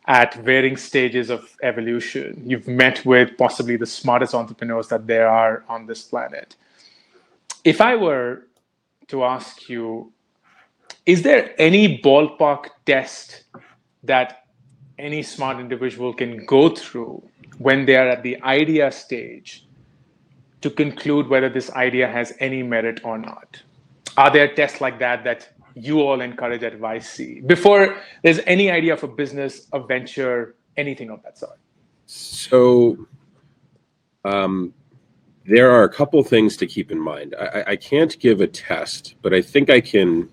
at varying stages of evolution. You've met with possibly the smartest entrepreneurs that there are on this planet. If I were to ask you, is there any ballpark test that any smart individual can go through when they are at the idea stage to conclude whether this idea has any merit or not? Are there tests like that that you all encourage at YC before there's any idea of a business, a venture, anything of that sort? So there are a couple things to keep in mind. I can't give a test, but I think I can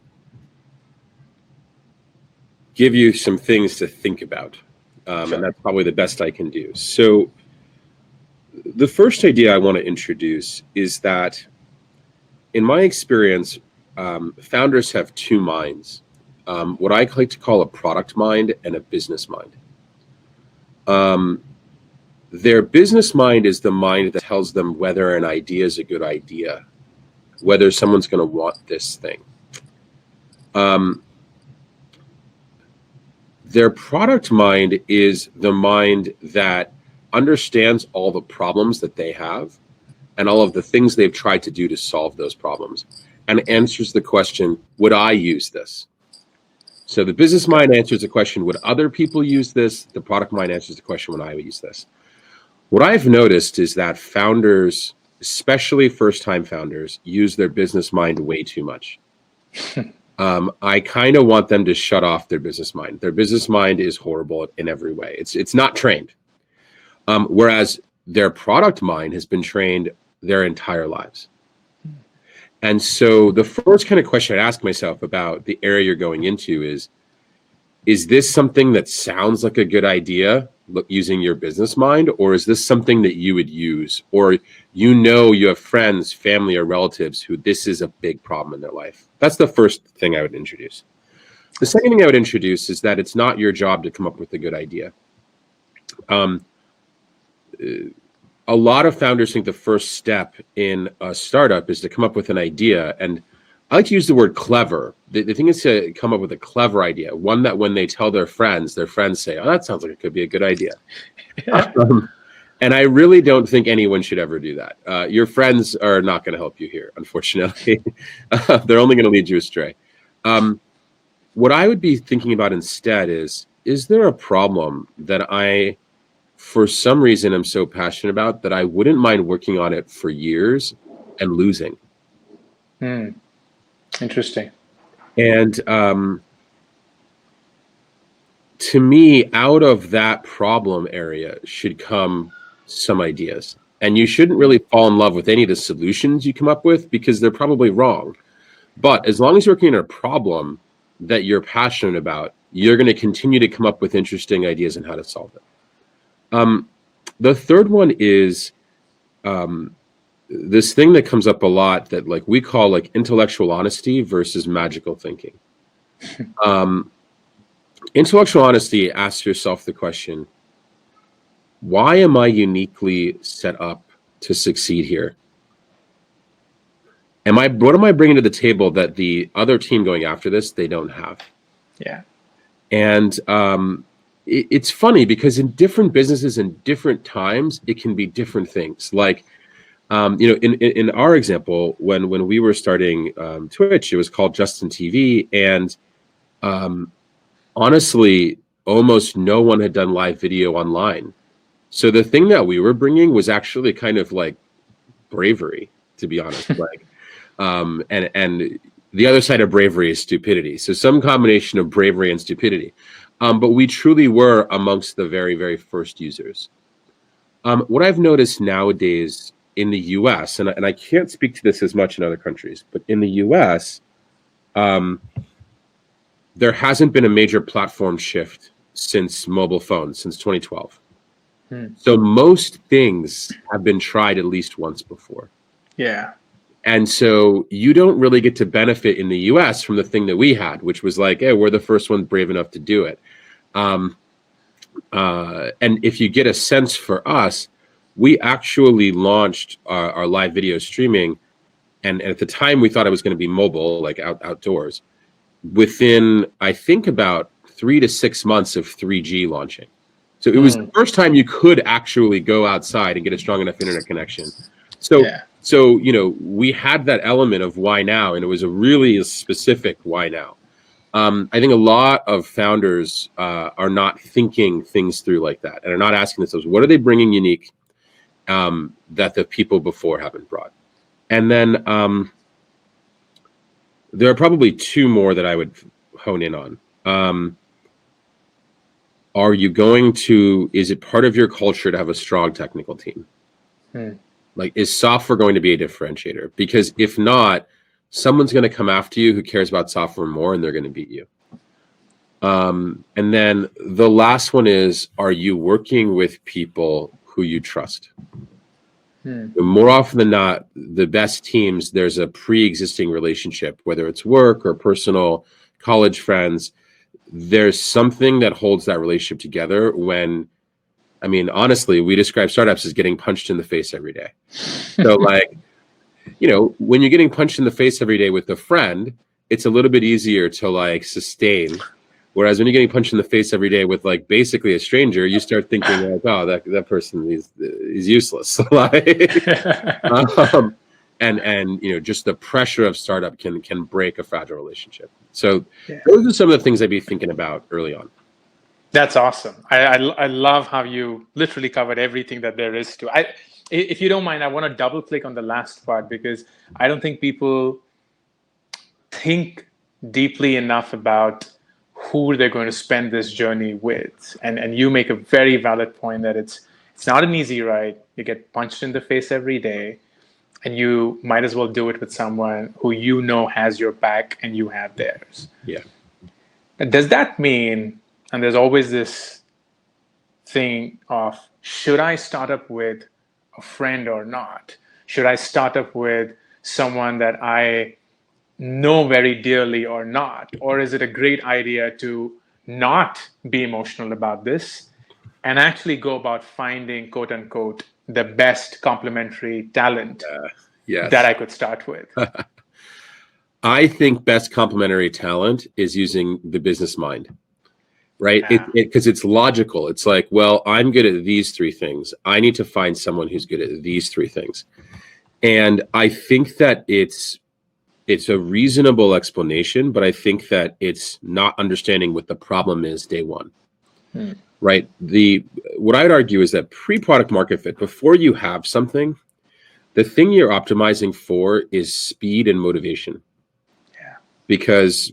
give you some things to think about. Sure. And that's probably the best I can do. So the first idea I want to introduce is that in my experience, founders have two minds, what I like to call a product mind and a business mind. Their business mind is the mind that tells them whether an idea is a good idea, whether someone's going to want this thing. Their product mind is the mind that understands all the problems that they have and all of the things they've tried to do to solve those problems, and answers the question, would I use this? So the business mind answers the question, would other people use this? The product mind answers the question, would I use this? What I've noticed is that founders, especially first-time founders, use their business mind way too much. I kind of want them to shut off their business mind. Their business mind is horrible in every way. It's not trained. Whereas their product mind has been trained their entire lives. And so the first kind of question I ask myself about the area you're going into is this something that sounds like a good idea, using your business mind, or is this something that you would use, or you have friends, family, or relatives who this is a big problem in their life? That's the first thing I would introduce. The second thing I would introduce is that it's not your job to come up with a good idea. A lot of founders think the first step in a startup is to come up with an idea. And I like to use the word clever. The thing is to come up with a clever idea, one that when they tell their friends say, oh, that sounds like it could be a good idea. Yeah. And I really don't think anyone should ever do that. Your friends are not going to help you here, unfortunately. They're only going to lead you astray. What I would be thinking about instead is there a problem that I, for some reason, am so passionate about that I wouldn't mind working on it for years and losing? Interesting. And to me, out of that problem area should come some ideas. And you shouldn't really fall in love with any of the solutions you come up with because they're probably wrong. But as long as you're working on a problem that you're passionate about, you're going to continue to come up with interesting ideas on how to solve it. The third one is this thing that comes up a lot that we call intellectual honesty versus magical thinking. Intellectual honesty asks yourself the question, why am I uniquely set up to succeed here? What am I bringing to the table that the other team going after this, they don't have? Yeah. And it's funny because in different businesses and different times, it can be different things. In our example, when we were starting Twitch, it was called Justin TV. And honestly, almost no one had done live video online. So the thing that we were bringing was actually kind of like bravery, to be honest. And the other side of bravery is stupidity. So some combination of bravery and stupidity. But we truly were amongst the very, very first users. What I've noticed nowadays in the US, and I can't speak to this as much in other countries, but in the US, there hasn't been a major platform shift since mobile phones, since 2012. So most things have been tried at least once before. Yeah. And so you don't really get to benefit in the US from the thing that we had, which was hey, we're the first ones brave enough to do it. And if you get a sense for us, we actually launched our live video streaming. And at the time we thought it was going to be mobile, outdoors. Within, I think, about 3 to 6 months of 3G launching. So it was the first time you could actually go outside and get a strong enough internet connection. So we had that element of why now, and it was a really specific why now. I think a lot of founders are not thinking things through like that, and are not asking themselves, what are they bringing unique that the people before haven't brought? And then there are probably two more that I would hone in on. Is it part of your culture to have a strong technical team? Like, is software going to be a differentiator? Because if not, someone's going to come after you who cares about software more, and they're going to beat you. And then the last one is, are you working with people who you trust? More often than not, the best teams, there's a pre-existing relationship, whether it's work or personal, college friends. There's something that holds that relationship together when, I mean, honestly, we describe startups as getting punched in the face every day. So like, when you're getting punched in the face every day with a friend, it's a little bit easier to like sustain. Whereas when you're getting punched in the face every day with like basically a stranger, you start thinking like, oh, that person is useless. And just the pressure of startup can break a fragile relationship. So those are some of the things I'd be thinking about early on. That's awesome. I love how you literally covered everything that there is to. If you don't mind, I want to double click on the last part, because I don't think people think deeply enough about who they're going to spend this journey with. And you make a very valid point that it's not an easy ride. You get punched in the face every day, and you might as well do it with someone who has your back and you have theirs. Yeah. And does that mean, and there's always this thing of, should I start up with a friend or not? Should I start up with someone that I know very dearly or not? Or is it a great idea to not be emotional about this and actually go about finding, quote unquote, the best complementary talent that I could start with? I think best complementary talent is using the business mind, right? Because it's logical. It's like, well, I'm good at these three things. I need to find someone who's good at these three things. And I think that it's a reasonable explanation, but I think that it's not understanding what the problem is day one, right? What I'd argue is that pre-product market fit, before you have something, the thing you're optimizing for is speed and motivation. Because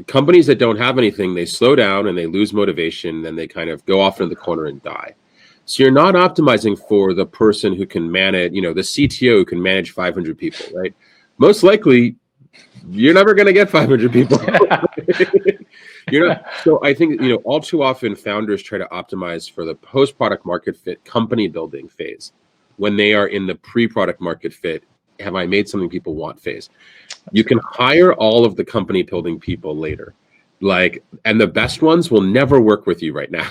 companies that don't have anything, they slow down and they lose motivation, then they kind of go off into the corner and die. So you're not optimizing for the person who can manage, the CTO who can manage 500 people, right? Most likely, you're never going to get 500 people. So I think, all too often founders try to optimize for the post-product market fit company building phase when they are in the pre-product market fit, have I made something people want phase. You can hire all of the company building people later. And the best ones will never work with you right now.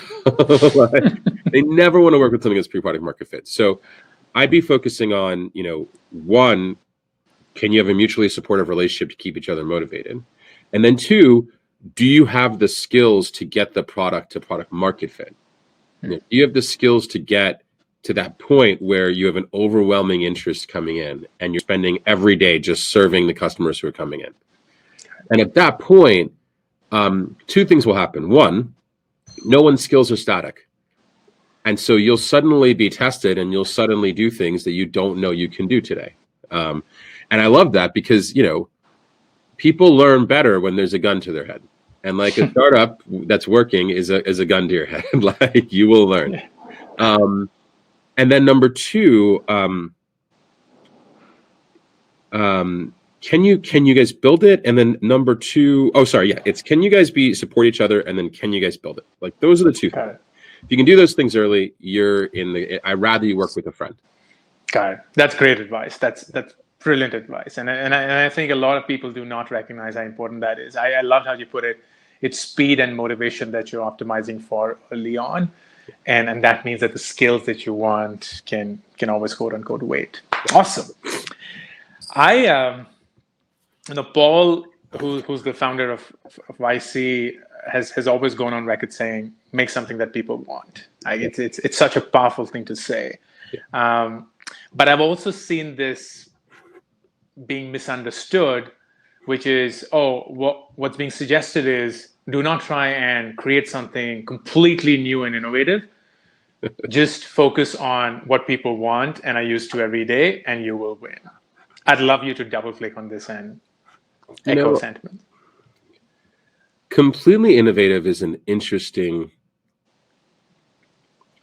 They never want to work with something that's pre-product market fit. So I'd be focusing on, one, can you have a mutually supportive relationship to keep each other motivated? And then two, do you have the skills to get the product to product market fit? Do you have the skills to get to that point where you have an overwhelming interest coming in and you're spending every day just serving the customers who are coming in? And at that point, two things will happen. One, no one's skills are static. And so you'll suddenly be tested and you'll suddenly do things that you don't know you can do today. And I love that because, people learn better when there's a gun to their head. And like a startup that's working is a gun to your head. Like, you will learn. And then number two, can you guys build it? And then number two, it's can you guys support each other? And then can you guys build it? Like, those are the two things. If you can do those things early, I'd rather you work with a friend. Got it. That's great advice. That's brilliant advice. And I think a lot of people do not recognize how important that is. I love how you put it. It's speed and motivation that you're optimizing for early on. And that means that the skills that you want can always, quote unquote, wait. Awesome. Paul, who's the founder of YC, has always gone on record saying, make something that people want. It's such a powerful thing to say. But I've also seen this being misunderstood, which is, what's being suggested is, do not try and create something completely new and innovative. Just focus on what people want and are used to every day, and you will win. I'd love you to double click on this and echo sentiment. Completely innovative is an interesting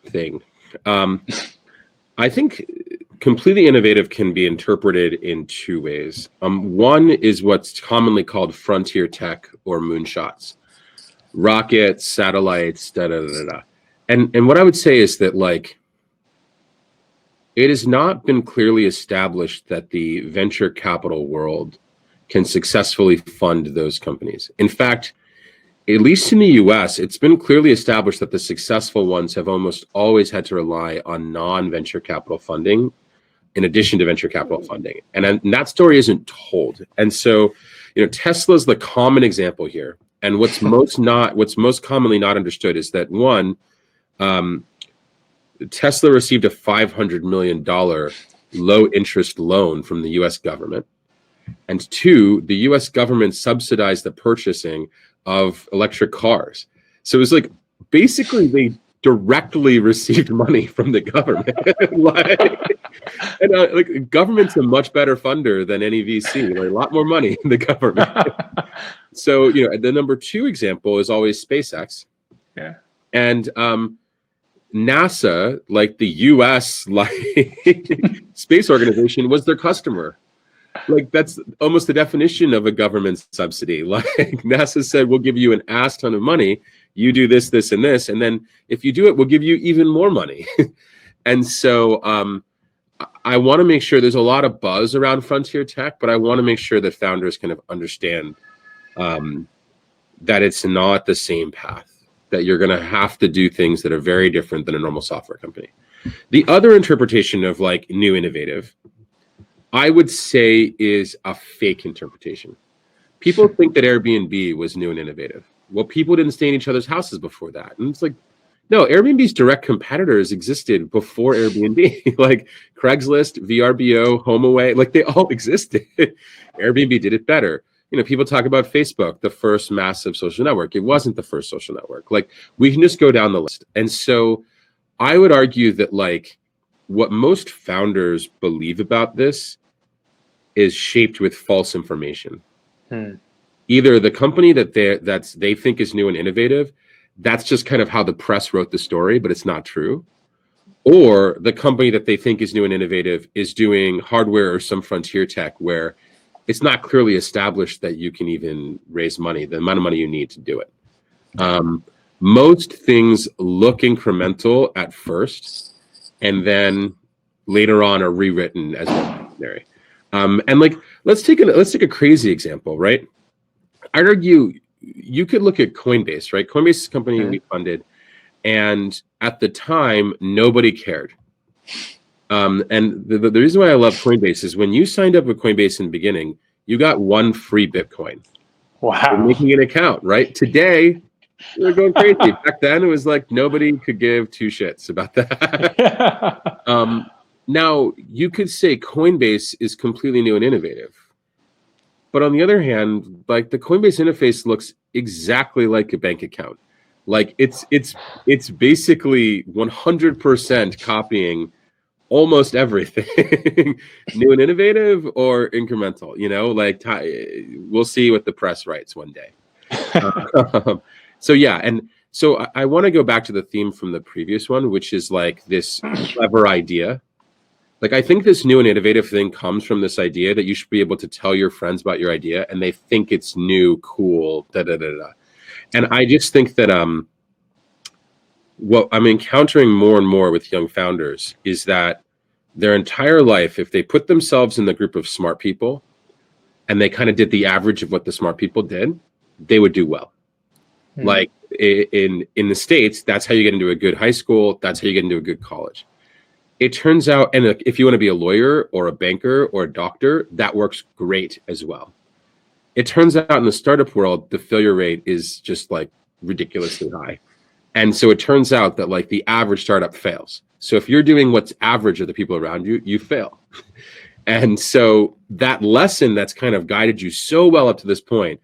thing. I think completely innovative can be interpreted in two ways. One is what's commonly called frontier tech or moonshots, rockets, satellites, da da da da. And what I would say is that, like, it has not been clearly established that the venture capital world can successfully fund those companies. In fact, at least in the US, it's been clearly established that the successful ones have almost always had to rely on non-venture capital funding in addition to venture capital funding. And that story isn't told. And so, Tesla's the common example here. And what's most commonly not understood is that, one, Tesla received a $500 million low interest loan from the US government. And two, the US government subsidized the purchasing of electric cars. So it was like, basically they directly received money from the government. Government's a much better funder than any VC, like a lot more money in the government. So, the number two example is always SpaceX. Yeah. And NASA, like the US space organization, was their customer. Like, that's almost the definition of a government subsidy. Like, NASA said, we'll give you an ass ton of money. You do this, this, and this. And then if you do it, we'll give you even more money. And so I want to make sure there's a lot of buzz around frontier tech, but I want to make sure that founders kind of understand that it's not the same path, that you're going to have to do things that are very different than a normal software company. The other interpretation of like new innovative, I would say, is a fake interpretation. People think that Airbnb was new and innovative. Well, people didn't stay in each other's houses before that. And it's like, no, Airbnb's direct competitors existed before Airbnb. Like Craigslist, VRBO, HomeAway, like they all existed. Airbnb did it better. People talk about Facebook, the first massive social network. It wasn't the first social network. Like, we can just go down the list. And so I would argue that, like, what most founders believe about this is shaped with false information. Either the company that they think is new and innovative, that's just kind of how the press wrote the story, but it's not true. Or the company that they think is new and innovative is doing hardware or some frontier tech where it's not clearly established that you can even raise money, the amount of money you need to do it. Most things look incremental at first, and then later on are rewritten as necessary. And like, let's take a crazy example, right? I'd argue you could look at Coinbase, right? Coinbase is a company we funded, and at the time, nobody cared. And the reason why I love Coinbase is when you signed up with Coinbase in the beginning, you got one free Bitcoin. Wow. You're making an account, right? Today, they're going crazy. Back then, it was like nobody could give two shits about that. Now, you could say Coinbase is completely new and innovative. But on the other hand, like, the Coinbase interface looks exactly like a bank account. Like, it's basically 100% copying almost everything. New and innovative or incremental, like, we'll see what the press writes one day. So yeah, and so I want to go back to the theme from the previous one, which is like this clever idea. Like, I think this new and innovative thing comes from this idea that you should be able to tell your friends about your idea and they think it's new, cool, da da da da. And I just think that what I'm encountering more and more with young founders is that their entire life, if they put themselves in the group of smart people and they kind of did the average of what the smart people did, they would do well. Like in the States, that's how you get into a good high school. That's how you get into a good college. It turns out, and if you want to be a lawyer or a banker or a doctor, that works great as well. It turns out in the startup world, the failure rate is just like ridiculously high. And so it turns out that like the average startup fails. So if you're doing what's average of the people around you, you fail. And so that lesson that's kind of guided you so well up to this point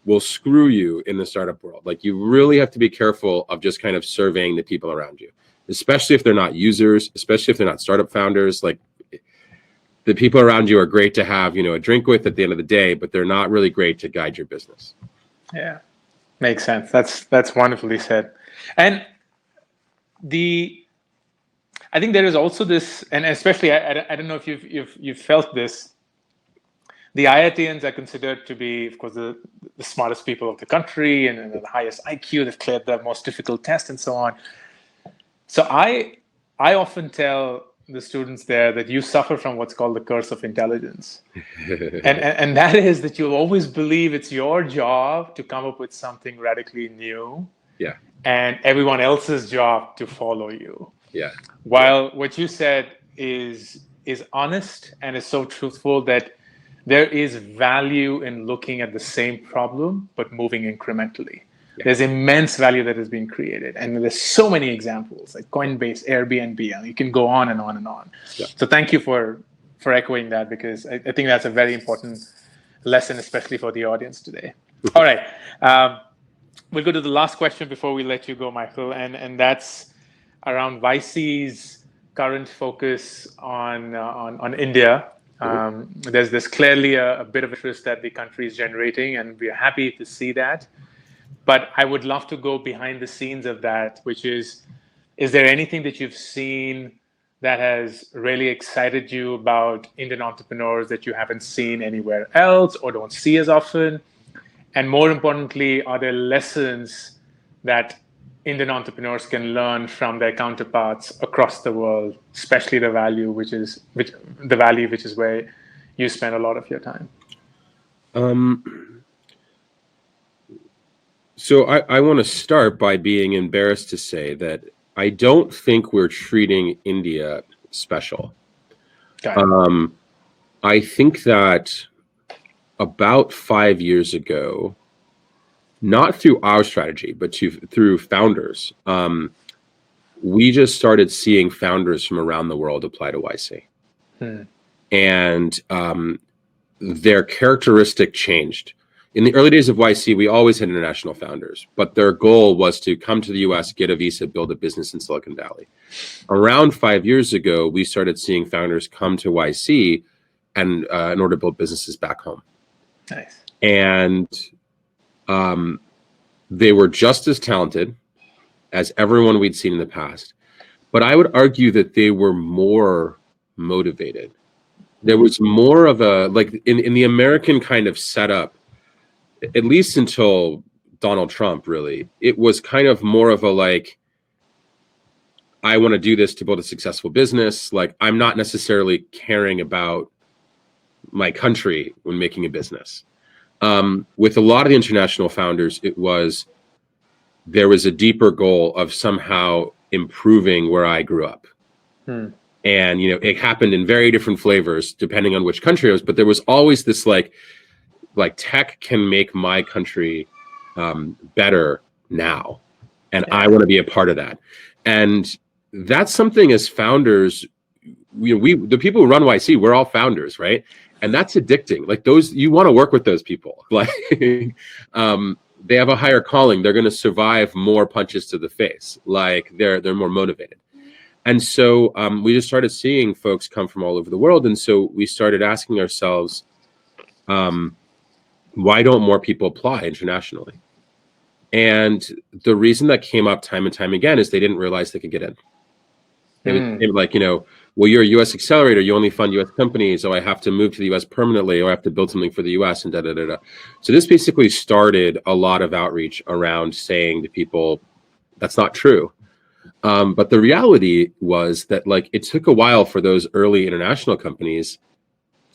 will screw you in the startup world. Like you really have to be careful of just kind of surveying the people around you, especially if they're not users, especially if they're not startup founders. Like the people around you are great to have, a drink with at the end of the day, but they're not really great to guide your business. Yeah, makes sense. That's wonderfully said. And I think there is also this, and especially I don't know if you've felt this. The IITians are considered to be, of course, the smartest people of the country and the highest IQ. They've cleared the most difficult test and so on. So I often tell the students there that you suffer from what's called the curse of intelligence. and that is that you'll always believe it's your job to come up with something radically new. Yeah. And everyone else's job to follow you. Yeah. While what you said is honest and is so truthful that there is value in looking at the same problem, but moving incrementally. Yeah. There's immense value that has been created. And there's so many examples like Coinbase, Airbnb, and you can go on and on and on. Yeah. So thank you for echoing that, because I think that's a very important lesson, especially for the audience today. All right. We'll go to the last question before we let you go, Michael. And that's around YC's current focus on India. There's clearly a bit of interest that the country is generating, and we're happy to see that. But I would love to go behind the scenes of that, which is there anything that you've seen that has really excited you about Indian entrepreneurs that you haven't seen anywhere else or don't see as often? And more importantly, are there lessons that Indian entrepreneurs can learn from their counterparts across the world, especially the value, which is where you spend a lot of your time? So I want to start by being embarrassed to say that I don't think we're treating India special. I think that about 5 years ago, not through our strategy, but through founders, we just started seeing founders from around the world apply to YC. And their characteristic changed. In the early days of YC, we always had international founders, but their goal was to come to the US, get a visa, build a business in Silicon Valley. Around 5 years ago, we started seeing founders come to YC and in order to build businesses back home. Nice. And they were just as talented as everyone we'd seen in the past. But I would argue that they were more motivated. There was more of a, like in the American kind of setup, at least until Donald Trump, really, it was kind of more of a like, I want to do this to build a successful business. Like, I'm not necessarily caring about my country when making a business. With a lot of the international founders, there was a deeper goal of somehow improving where I grew up. And, it happened in very different flavors depending on which country it was, but there was always this like tech can make my country better now. And I want to be a part of that. And that's something as founders, the people who run YC, we're all founders, right? And that's addicting. Like you want to work with those people. Like they have a higher calling. They're going to survive more punches to the face. Like they're more motivated. And so we just started seeing folks come from all over the world. And so we started asking ourselves, why don't more people apply internationally? And the reason that came up time and time again is they didn't realize they could get in. They were like, well, you're a US accelerator, you only fund US companies, so I have to move to the US permanently, or I have to build something for the US, and da-da-da-da. So this basically started a lot of outreach around saying to people, that's not true. But the reality was that it took a while for those early international companies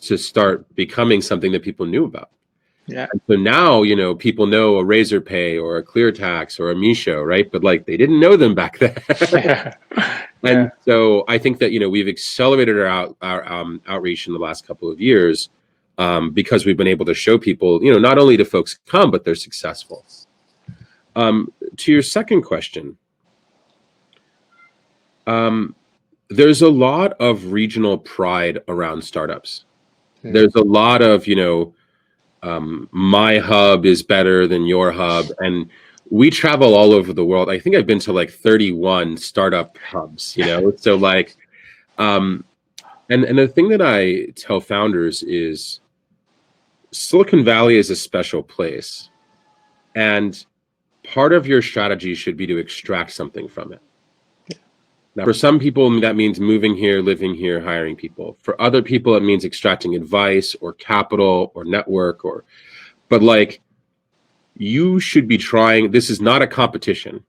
to start becoming something that people knew about. Yeah. And so now, people know a RazorPay or a ClearTax or a Misho, right? But they didn't know them back then. Yeah. And so I think that, we've accelerated our outreach in the last couple of years because we've been able to show people, not only do folks come, but they're successful. To your second question, there's a lot of regional pride around startups. There's a lot of, my hub is better than your hub. And we travel all over the world. I think I've been to like 31 startup hubs, So like, and the thing that I tell founders is Silicon Valley is a special place. And part of your strategy should be to extract something from it. Now, for some people, that means moving here, living here, hiring people. For other people, it means extracting advice or capital or network but like, you should be trying, this is not a competition.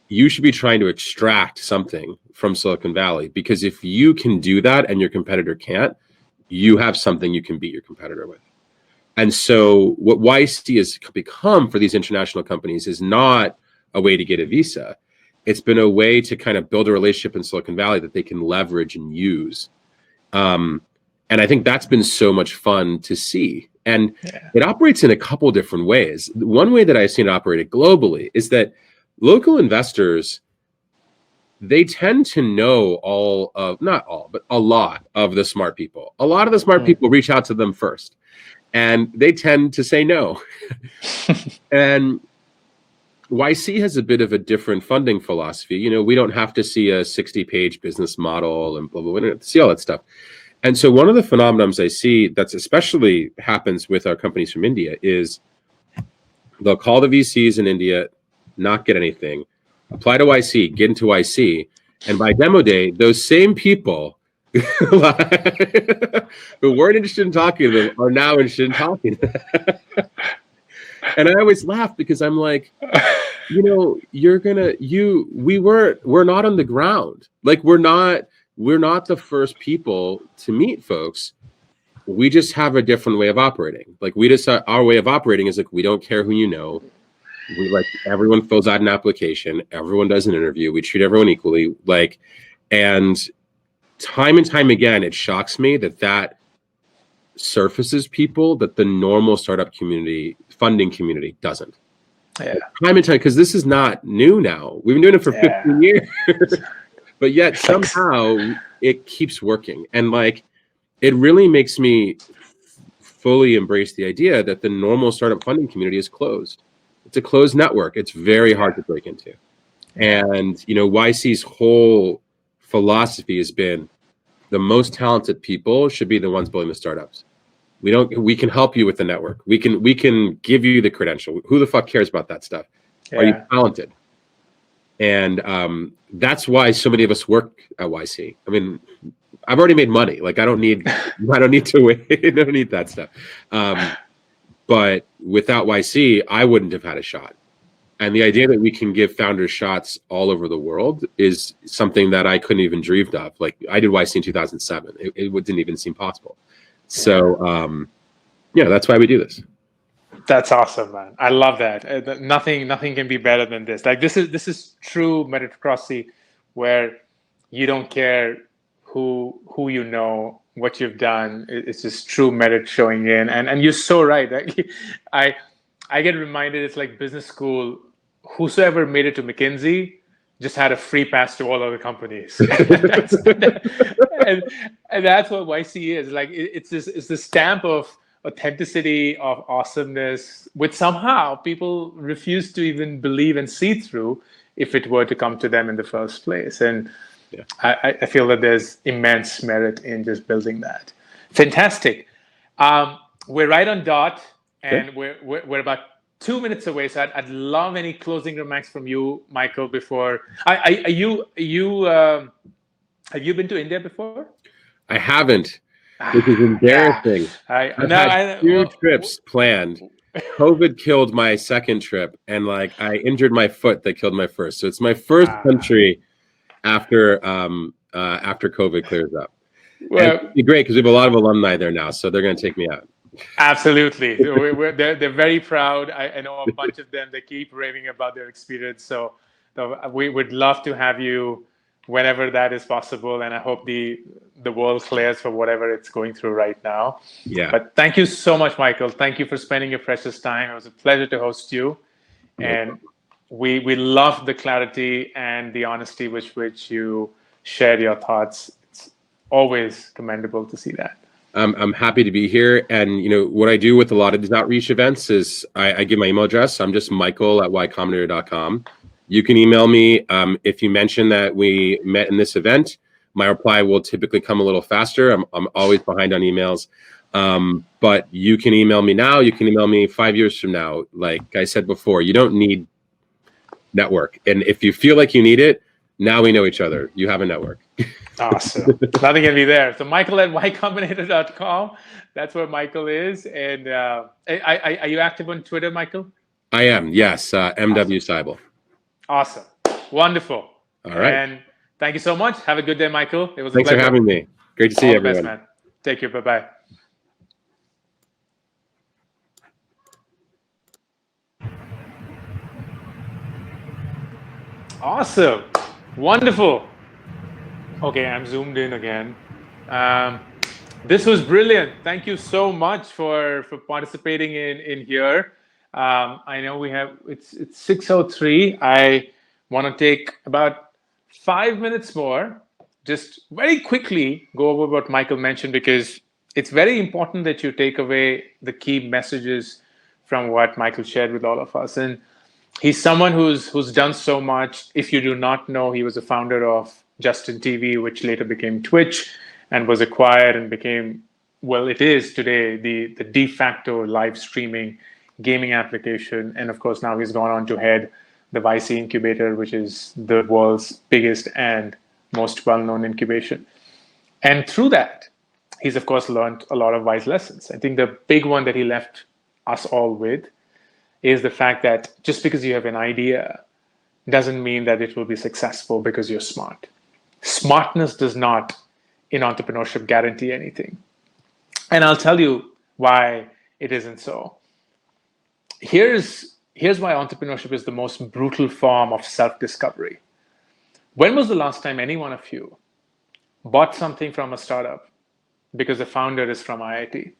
You should be trying to extract something from Silicon Valley, because if you can do that and your competitor can't, you have something you can beat your competitor with. And so what YC has become for these international companies is not a way to get a visa. It's been a way to kind of build a relationship in Silicon Valley that they can leverage and use. And I think that's been so much fun to see. And it operates in a couple different ways. One way that I've seen it operate globally is that local investors, they tend to know not all, but a lot of the smart people. A lot of the smart people reach out to them first, and they tend to say no. And YC has a bit of a different funding philosophy. We don't have to see a 60-page business model and blah, blah, blah. We don't have to see all that stuff. And so one of the phenomenons I see that's especially happens with our companies from India is they'll call the VCs in India, not get anything, apply to YC, get into YC, and by demo day, those same people who weren't interested in talking to them are now interested in talking to them. And I always laugh because I'm like, we're not on the ground. Like we're not the first people to meet folks. We just have a different way of operating. Like our way of operating is like, we don't care who you know. We like everyone fills out an application. Everyone does an interview. We treat everyone equally. And time and time again, it shocks me that surfaces people that the normal startup funding community doesn't. Time and time, because this is not new now. We've been doing it for 15 years. But yet somehow it keeps working. And it really makes me fully embrace the idea that the normal startup funding community is closed. It's a closed network. It's very hard to break into. And, YC's whole philosophy has been the most talented people should be the ones building the startups. We can help you with the network. We can give you the credential. Who the fuck cares about that stuff? Are you talented? And that's why so many of us work at YC. I mean, I've already made money. I don't need to wait. I don't need that stuff. But without YC, I wouldn't have had a shot. And the idea that we can give founders shots all over the world is something that I couldn't even dreamed of. I did YC in 2007. It didn't even seem possible. So, that's why we do this. That's awesome, man. I love that. Nothing can be better than this. This is true meritocracy, where you don't care who you know, what you've done. It's just true merit showing in. And you're so right. I get reminded, it's like business school. Whosoever made it to McKinsey just had a free pass to all other companies. and that's what YC is. It's this stamp of authenticity, of awesomeness, which somehow people refuse to even believe and see through if it were to come to them in the first place. And I feel that there's immense merit in just building that. Fantastic. We're right on dot, and we're about 2 minutes away. So I'd love any closing remarks from you, Michael. Before have you been to India before? I haven't. Which is embarrassing. I've had two trips planned. COVID killed my second trip, and I injured my foot that killed my first. So it's my first country after COVID clears up. Well, it'd be great because we have a lot of alumni there now, so they're going to take me out. Absolutely. They're very proud. I know a bunch of them. They keep raving about their experience. So we would love to have you whenever that is possible. And I hope the world clears for whatever it's going through right now. Yeah. But thank you so much, Michael. Thank you for spending your precious time. It was a pleasure to host you. And we love the clarity and the honesty with which you share your thoughts. It's always commendable to see that. I'm happy to be here. And what I do with a lot of these outreach events is I give my email address. I'm just michael@ycombinator.com. You can email me. If you mention that we met in this event, my reply will typically come a little faster. I'm always behind on emails. But you can email me now. You can email me 5 years from now. Like I said before, you don't need network. And if you feel like you need it, now we know each other. You have a network. Awesome. Nothing can be there. So michael@ycombinator.com. That's where Michael is. And are you active on Twitter, Michael? I am, yes. MW Siebel. Awesome. Wonderful. All right. And thank you so much. Have a good day, Michael. It was Thanks a pleasure. for having me. Great to see you, everyone. All the best, man. Take care. Bye-bye. Awesome. Wonderful. Okay, I'm zoomed in again. This was brilliant. Thank you so much for participating in here. I know it's 6:03. I want to take about 5 minutes more, just very quickly go over what Michael mentioned, because it's very important that you take away the key messages from what Michael shared with all of us. And he's someone who's done so much. If you do not know, he was a founder of Justin TV, which later became Twitch and was acquired and became, well, it is today the de facto live streaming gaming application. And of course, now he's gone on to head the YC Incubator, which is the world's biggest and most well-known incubation. And through that, he's of course learned a lot of wise lessons. I think the big one that he left us all with is the fact that just because you have an idea doesn't mean that it will be successful because you're smart. Smartness does not, in entrepreneurship, guarantee anything. And I'll tell you why it isn't so. Here's why entrepreneurship is the most brutal form of self-discovery. When was the last time any one of you bought something from a startup because the founder is from IIT?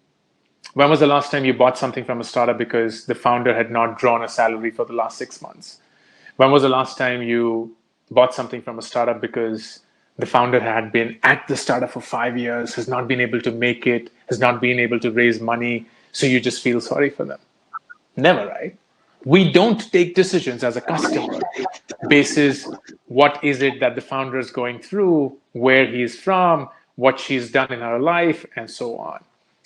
When was the last time you bought something from a startup because the founder had not drawn a salary for the last 6 months? When was the last time you bought something from a startup because the founder had been at the startup for 5 years, has not been able to make it, has not been able to raise money, so you just feel sorry for them? Never, right? We don't take decisions as a customer basis what is it that the founder is going through, where he's from, what she's done in her life, and so on.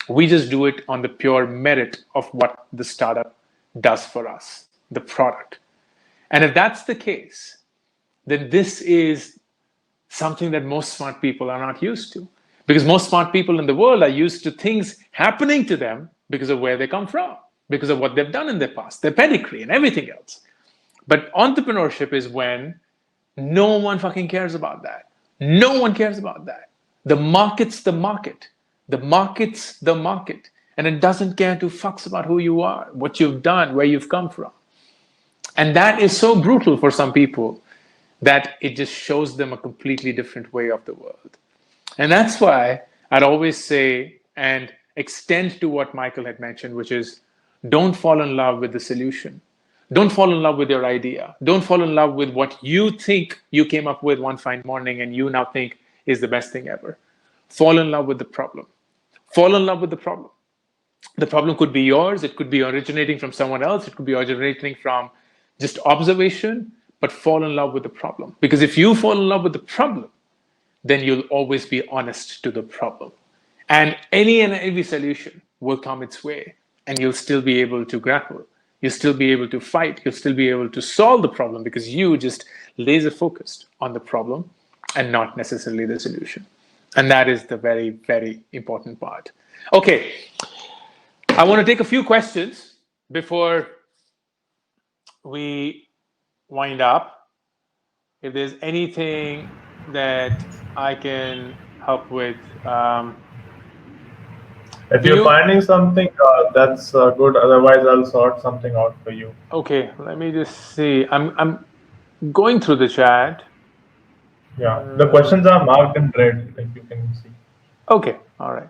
We just do it on the pure merit of what the startup does for us, the product. And if that's the case, then this is something that most smart people are not used to. Because most smart people in the world are used to things happening to them because of where they come from, because of what they've done in their past, their pedigree and everything else. But entrepreneurship is when no one fucking cares about that. No one cares about that. The market's the market. The market's the market. And it doesn't care two fucks about who you are, what you've done, where you've come from. And that is so brutal for some people that it just shows them a completely different way of the world. And that's why I'd always say and extend to what Michael had mentioned, which is don't fall in love with the solution. Don't fall in love with your idea. Don't fall in love with what you think you came up with one fine morning and you now think is the best thing ever. Fall in love with the problem. Fall in love with the problem. The problem could be yours. It could be originating from someone else. It could be originating from just observation, but fall in love with the problem. Because if you fall in love with the problem, then you'll always be honest to the problem. And any and every solution will come its way, and you'll still be able to grapple. You'll still be able to fight. You'll still be able to solve the problem because you just laser focused on the problem and not necessarily the solution. And that is the very, very important part. Okay, I want to take a few questions before we wind up. If there's anything that I can help with. If you're finding something, that's good. Otherwise, I'll sort something out for you. Okay, let me just see. I'm going through the chat. Yeah, the questions are marked in red, like you can see. Okay, all right.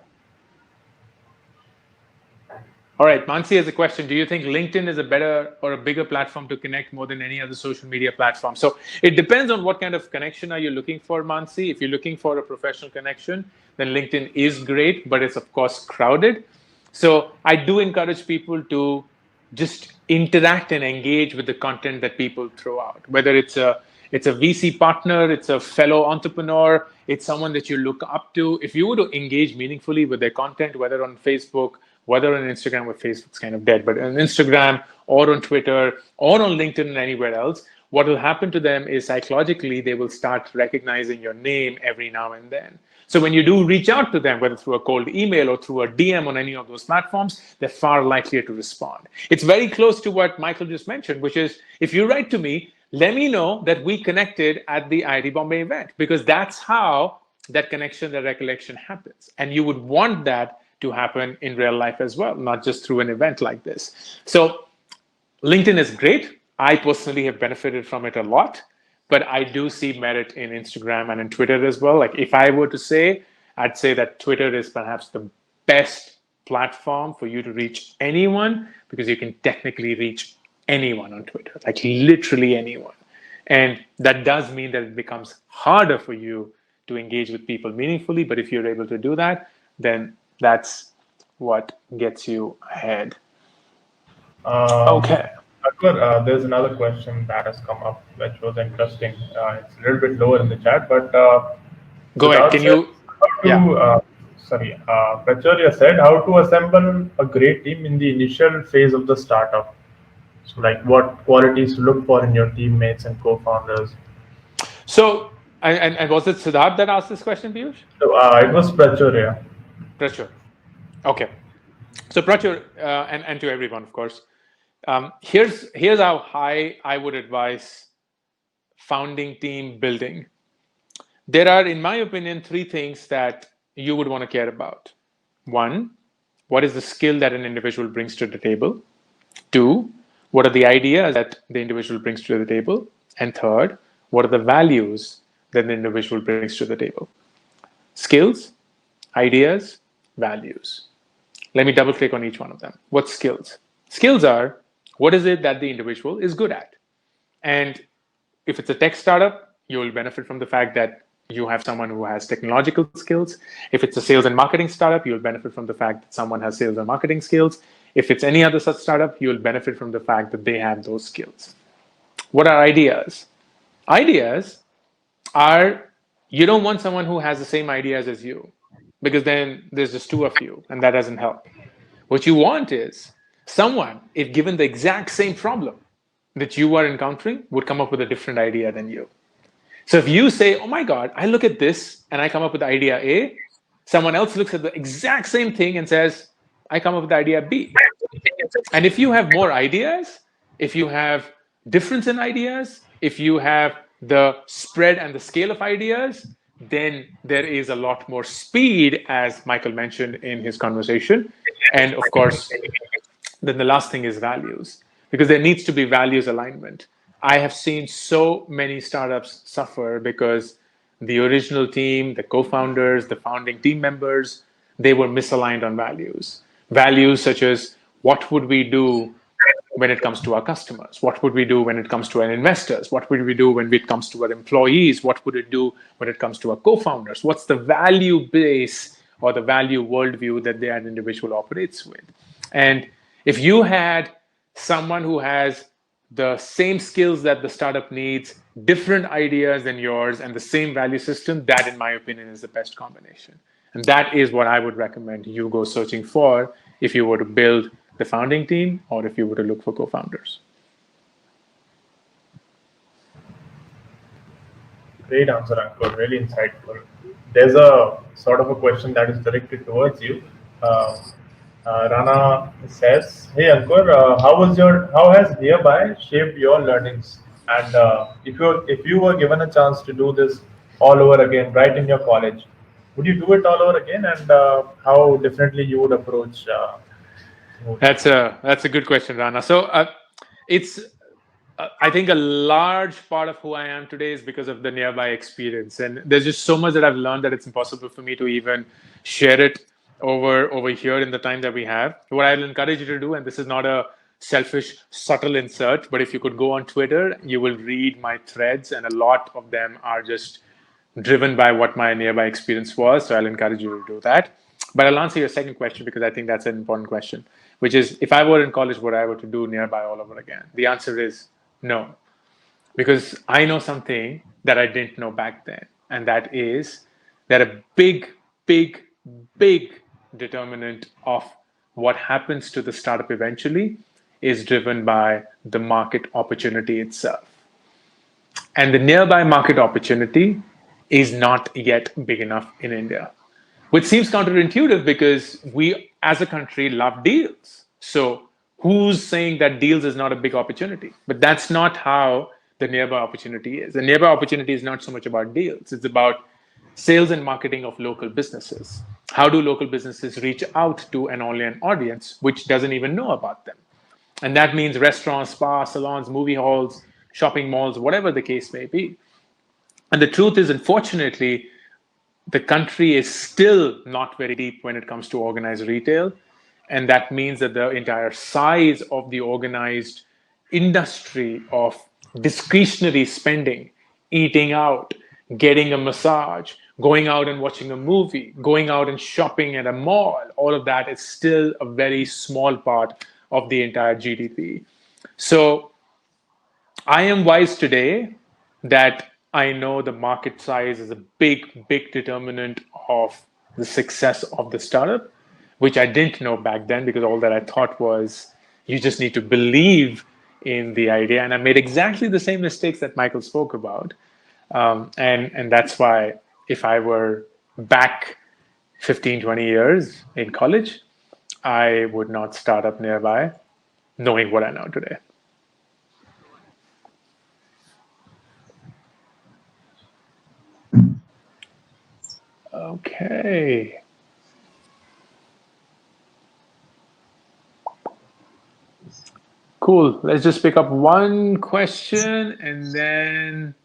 All right, Mansi has a question. Do you think LinkedIn is a better or a bigger platform to connect more than any other social media platform? So it depends on what kind of connection are you looking for, Mansi. If you're looking for a professional connection, then LinkedIn is great, but it's of course crowded. So I do encourage people to just interact and engage with the content that people throw out, whether it's a VC partner, it's a fellow entrepreneur, it's someone that you look up to. If you were to engage meaningfully with their content, whether on Facebook, whether on Instagram, where Facebook's kind of dead, but on Instagram or on Twitter or on LinkedIn and anywhere else, what will happen to them is psychologically they will start recognizing your name every now and then. So when you do reach out to them, whether through a cold email or through a DM on any of those platforms, they're far likelier to respond. It's very close to what Michael just mentioned, which is if you write to me, let me know that we connected at the IIT-Bombay event, because that's how that connection, that recollection happens. And you would want that to happen in real life as well, not just through an event like this. So LinkedIn is great. I personally have benefited from it a lot, but I do see merit in Instagram and in Twitter as well. Like if I were to say, I'd say that Twitter is perhaps the best platform for you to reach anyone, because you can technically reach anyone on Twitter, like literally anyone. And that does mean that it becomes harder for you to engage with people meaningfully. But if you're able to do that, then that's what gets you ahead. Okay. Ankur, there's another question that has come up, which was interesting. It's a little bit lower in the chat, but Go ahead. Can you? how to, Pracharya said, how to assemble a great team in the initial phase of the startup. So, like, what qualities to look for in your teammates and co-founders? So, and was it Siddharth that asked this question, Piyush? So, it was Pracharya. Prachur. Okay. So Prachur, and to everyone, of course, here's how high I would advise founding team building. There are, in my opinion, three things that you would want to care about. One, what is the skill that an individual brings to the table? Two, what are the ideas that the individual brings to the table? And third, what are the values that the individual brings to the table? Skills, ideas, values. Let me double click on each one of them. What skills? Skills are, what is it that the individual is good at? And if it's a tech startup, you will benefit from the fact that you have someone who has technological skills. If it's a sales and marketing startup, you'll benefit from the fact that someone has sales and marketing skills. If it's any other such startup, you'll benefit from the fact that they have those skills. What are ideas? Ideas are, you don't want someone who has the same ideas as you, because then there's just two of you, and that doesn't help. What you want is someone, if given the exact same problem that you are encountering, would come up with a different idea than you. So if you say, oh my God, I look at this and I come up with idea A, someone else looks at the exact same thing and says, I come up with idea B. And if you have more ideas, if you have difference in ideas, if you have the spread and the scale of ideas, then there is a lot more speed, as Michael mentioned in his conversation. And of course, then the last thing is values, because there needs to be values alignment. I have seen so many startups suffer because the original team, the co-founders, the founding team members, they were misaligned on values. Values such as, what would we do when it comes to our customers? What would we do when it comes to our investors? What would we do when it comes to our employees? What would it do when it comes to our co-founders? What's the value base or the value worldview that that individual operates with? And if you had someone who has the same skills that the startup needs, different ideas than yours, and the same value system, that, in my opinion, is the best combination. And that is what I would recommend you go searching for if you were to build the founding team or if you were to look for co-founders. Great answer, Ankur. Really insightful. There's a sort of a question that is directed towards you. Rana says, "Hey Ankur, how has Nearby shaped your learnings? And if you were given a chance to do this all over again, right in your college, would you do it all over again? And how differently you would approach?" That's a good question, Rana. So it's I think a large part of who I am today is because of the Nearby experience, and there's just so much that I've learned that it's impossible for me to even share it over here in the time that we have. What I'll encourage you to do, and this is not a selfish, subtle insert, but if you could go on Twitter, you will read my threads, and a lot of them are just driven by what my nearby experience was. So I'll encourage you to do that. But I'll answer your second question because I think that's an important question, which is if I were in college, would I were to do nearby all over again? The answer is no, because I know something that I didn't know back then, and that is that a big, big, big determinant of what happens to the startup eventually is driven by the market opportunity itself. And the nearby market opportunity is not yet big enough in India, which seems counterintuitive because we as a country love deals. So who's saying that deals is not a big opportunity? But that's not how the nearby opportunity is. The nearby opportunity is not so much about deals. It's about sales and marketing of local businesses. How do local businesses reach out to an online audience which doesn't even know about them? And that means restaurants, spas, salons, movie halls, shopping malls, whatever the case may be. And the truth is, unfortunately, the country is still not very deep when it comes to organized retail. And that means that the entire size of the organized industry of discretionary spending, eating out, getting a massage, going out and watching a movie, going out and shopping at a mall, all of that is still a very small part of the entire GDP. So I am wise today that I know the market size is a big, big determinant of the success of the startup, which I didn't know back then because all that I thought was you just need to believe in the idea. And I made exactly the same mistakes that Michael spoke about. And that's why if I were back 15, 20 years in college, I would not start up nearby knowing what I know today. Okay. Cool. Let's just pick up one question and then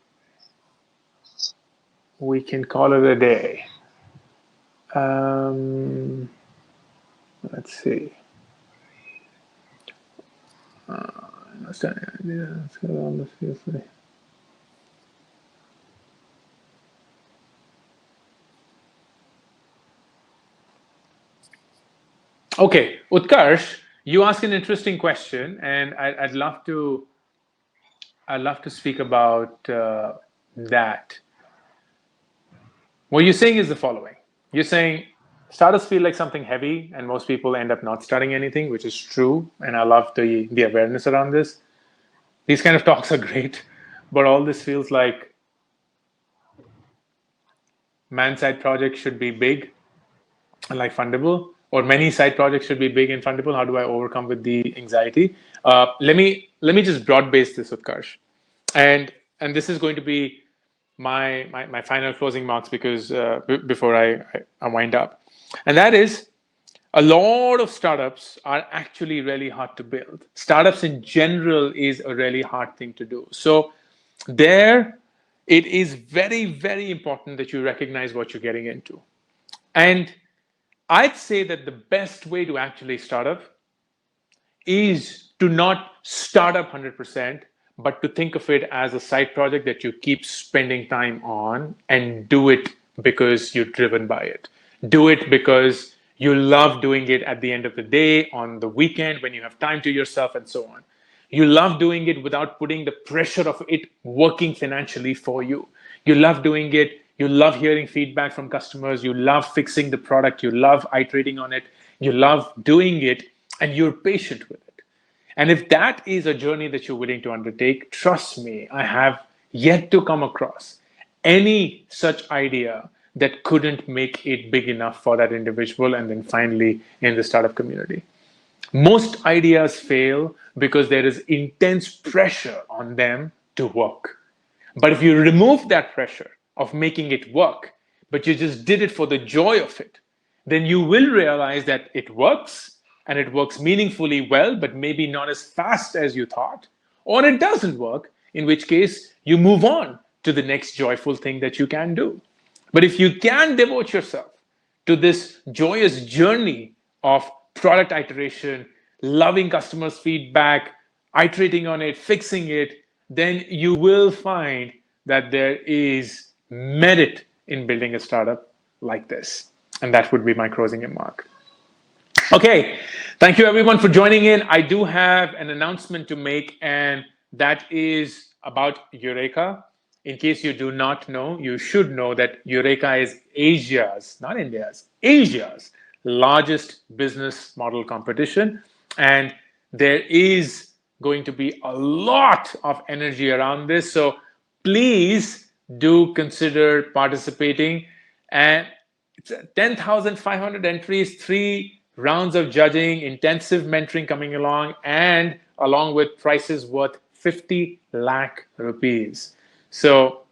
we can call it a day. Let's see. Okay, Utkarsh, you asked an interesting question, and I'd love to speak about that. What you're saying is the following. You're saying startups feel like something heavy, and most people end up not starting anything, which is true. And I love the awareness around this. These kind of talks are great, but all this feels like man's side projects should be big and like fundable, or many side projects should be big and fundable. How do I overcome with the anxiety? Let me just broad base this, Utkarsh, and this is going to be my final closing marks because before I wind up, and that is a lot of startups are actually really hard to build. Startups in general is a really hard thing to do. So there, it is very, very important that you recognize what you're getting into. And I'd say that the best way to actually start up is to not start up 100%, but to think of it as a side project that you keep spending time on and do it because you're driven by it. Do it because you love doing it at the end of the day, on the weekend, when you have time to yourself, and so on. You love doing it without putting the pressure of it working financially for you. You love doing it. You love hearing feedback from customers. You love fixing the product. You love iterating on it. You love doing it, and you're patient with it. And if that is a journey that you're willing to undertake, trust me, I have yet to come across any such idea that couldn't make it big enough for that individual and then finally in the startup community. Most ideas fail because there is intense pressure on them to work. But if you remove that pressure of making it work, but you just did it for the joy of it, then you will realize that it works and it works meaningfully well, but maybe not as fast as you thought, or it doesn't work, in which case you move on to the next joyful thing that you can do. But if you can devote yourself to this joyous journey of product iteration, loving customers' feedback, iterating on it, fixing it, then you will find that there is merit in building a startup like this. And that would be my closing remark. Okay, thank you everyone for joining in. I do have an announcement to make, and that is about Eureka. In case you do not know, you should know that Eureka is Asia's, not India's, Asia's largest business model competition. And there is going to be a lot of energy around this. So please do consider participating. And it's 10,500 entries, 3 rounds of judging, intensive mentoring coming along, and along with prizes worth 50 lakh rupees. So